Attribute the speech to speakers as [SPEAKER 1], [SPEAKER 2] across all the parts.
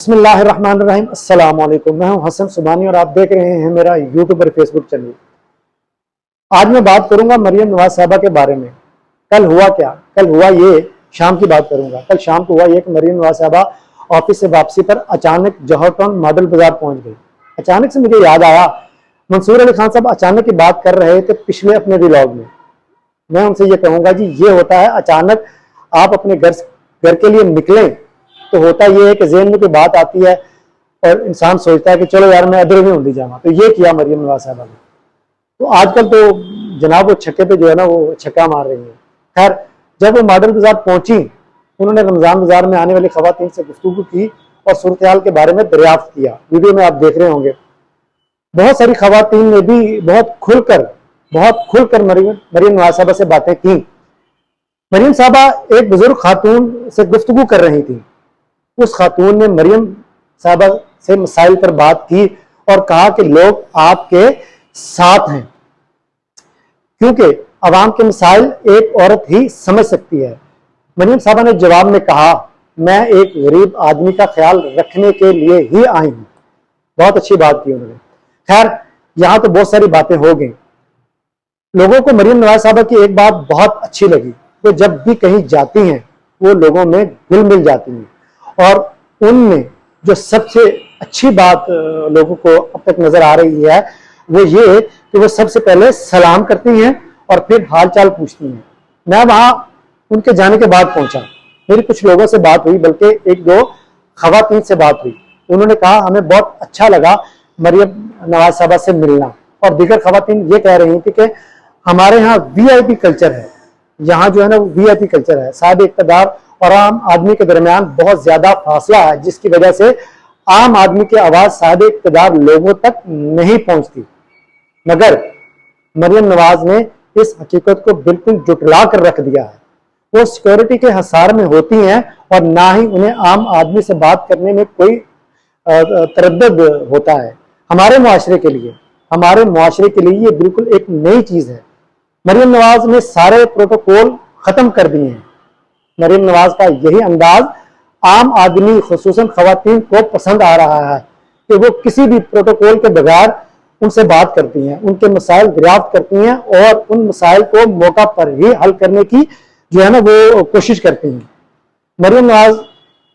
[SPEAKER 1] बिस्मिल्लाहिर्रहमानिर्रहीम। अस्सलाम वालेकुम। मैं हूं हसन सुबानी और आप देख रहे हैं मेरा यूट्यूब और फेसबुक चैनल। आज मैं बात करूंगा मरियम नवाज साहबा के बारे में। कल हुआ क्या? कल हुआ ये, शाम की बात करूंगा। कल शाम को हुआ ये कि मरियम नवाज साहबा ऑफिस से वापसी पर अचानक जौहर टाउन मॉडल बाजार पहुंच गई। अचानक से मुझे याद आया, मंसूर अली खान साहब अचानक की बात कर रहे थे पिछले अपने व्लॉग में। मैं उनसे ये कहूंगा जी, ये होता है अचानक आप अपने घर के लिए निकलें तो होता यह है कि ज़हन में कोई बात आती है और इंसान सोचता है कि चलो यार मैं अदर में होती जाऊंगा। तो ये किया मरियम नवाज साहबा ने। तो आजकल तो जनाब वो छक्के पे जो है ना वो छक्का मार रही है। खैर, जब वो मॉडल बाजार पहुंची, उन्होंने रमजान बाजार में आने वाली खवातीन से गुफ्तगू की और सूरत हाल के बारे में दरियाफ्त किया। वीडियो में आप देख रहे होंगे, बहुत सारी खवातीन ने भी बहुत खुलकर मरियम नवाज साहबा से बातें की। मरियम साहबा एक बुजुर्ग खातून से गुफ्तगू कर रही थी। उस खातून ने मरियम साहबा से मसाइल पर बात की और कहा कि लोग आपके साथ हैं, क्योंकि अवाम के मसाइल एक औरत ही समझ सकती है। मरियम साहबा ने जवाब में कहा, मैं एक गरीब आदमी का ख्याल रखने के लिए ही आई हूं। बहुत अच्छी बात की उन्होंने। खैर, यहां तो बहुत सारी बातें हो गई। लोगों को मरियम नवाज साहबा की एक बात बहुत अच्छी लगी, वो जब भी कहीं जाती हैं वो लोगों में घुल मिल जाती हैं। और उनमें जो सबसे अच्छी बात लोगों को अब तक नजर आ रही है वो ये कि वो सबसे पहले सलाम करती हैं और फिर हाल चाल पूछती हैं। मैं वहां उनके जाने के बाद पहुंचा। मेरी कुछ लोगों से बात हुई, बल्कि एक दो खवातीन से बात हुई। उन्होंने कहा हमें बहुत अच्छा लगा मरियम नवाज साहबा से मिलना। और दीगर खवातीन ये कह रही थी कि हमारे यहाँ वीआईपी कल्चर है, यहाँ जो है ना वो वीआईपी कल्चर है। साहिब इक़्तिदार और आम आदमी के दरमियान बहुत ज्यादा फासला है, जिसकी वजह से आम आदमी की आवाज साहिब इक़्तिदार लोगों तक नहीं पहुंचती। मगर मरियम नवाज ने इस हकीकत को बिल्कुल जुटला कर रख दिया है। वो सिक्योरिटी के हिसार में होती हैं और ना ही उन्हें आम आदमी से बात करने में कोई तरद्दुद होता है। हमारे मुआशरे के लिए ये बिल्कुल एक नई चीज है। मरियम नवाज ने सारे प्रोटोकॉल खत्म कर दिए हैं। मरियम नवाज का यही अंदाज आम आदमी खुसूसन खवातीन को पसंद आ रहा है कि वो किसी भी प्रोटोकॉल के बगैर उनसे बात करती हैं, उनके मसाइल दरियाफ्त करती हैं और उन मसाइल को मौका पर ही हल करने की जो है ना वो कोशिश करती हैं। मरियम नवाज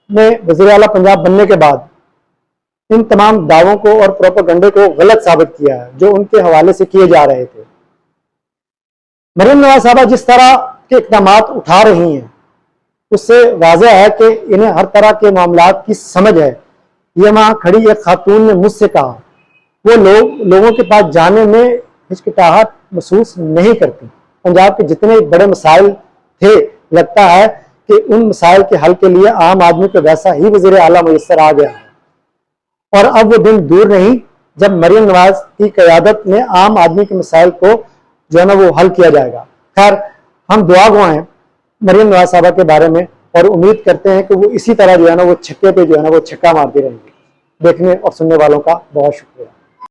[SPEAKER 1] ने वज़ीर आला पंजाब बनने के बाद इन तमाम दावों को और प्रोपेगेंडे को गलत साबित किया है जो उनके हवाले से किए जा रहे थे। मरियम नवाज साहबा जिस तरह के इक़दाम उठा रही हैं उससे वाज़ेह है कि इन्हें हर तरह के मामलात की समझ है। ये वहां खड़ी एक खातून ने मुझसे कहा वो लोगों के पास जाने में हिचकिचाहट महसूस नहीं करती। पंजाब के जितने बड़े मसाइल थे, लगता है कि उन मसाइल के हल के लिए आम आदमी को वैसा ही वज़ीर आला मुयस्सर आ गया है। और अब वो दिन दूर नहीं जब मरियम नवाज की क़यादत में आम आदमी के मसाइल को जो है ना वो हल किया जाएगा। खैर, हम दुआ गो हैं मरियम नवाज साहबा के बारे में और उम्मीद करते हैं कि वो इसी तरह जो है ना वो छक्के पे जो है ना वो छक्का मारती रहेंगी। देखने और सुनने वालों का बहुत शुक्रिया।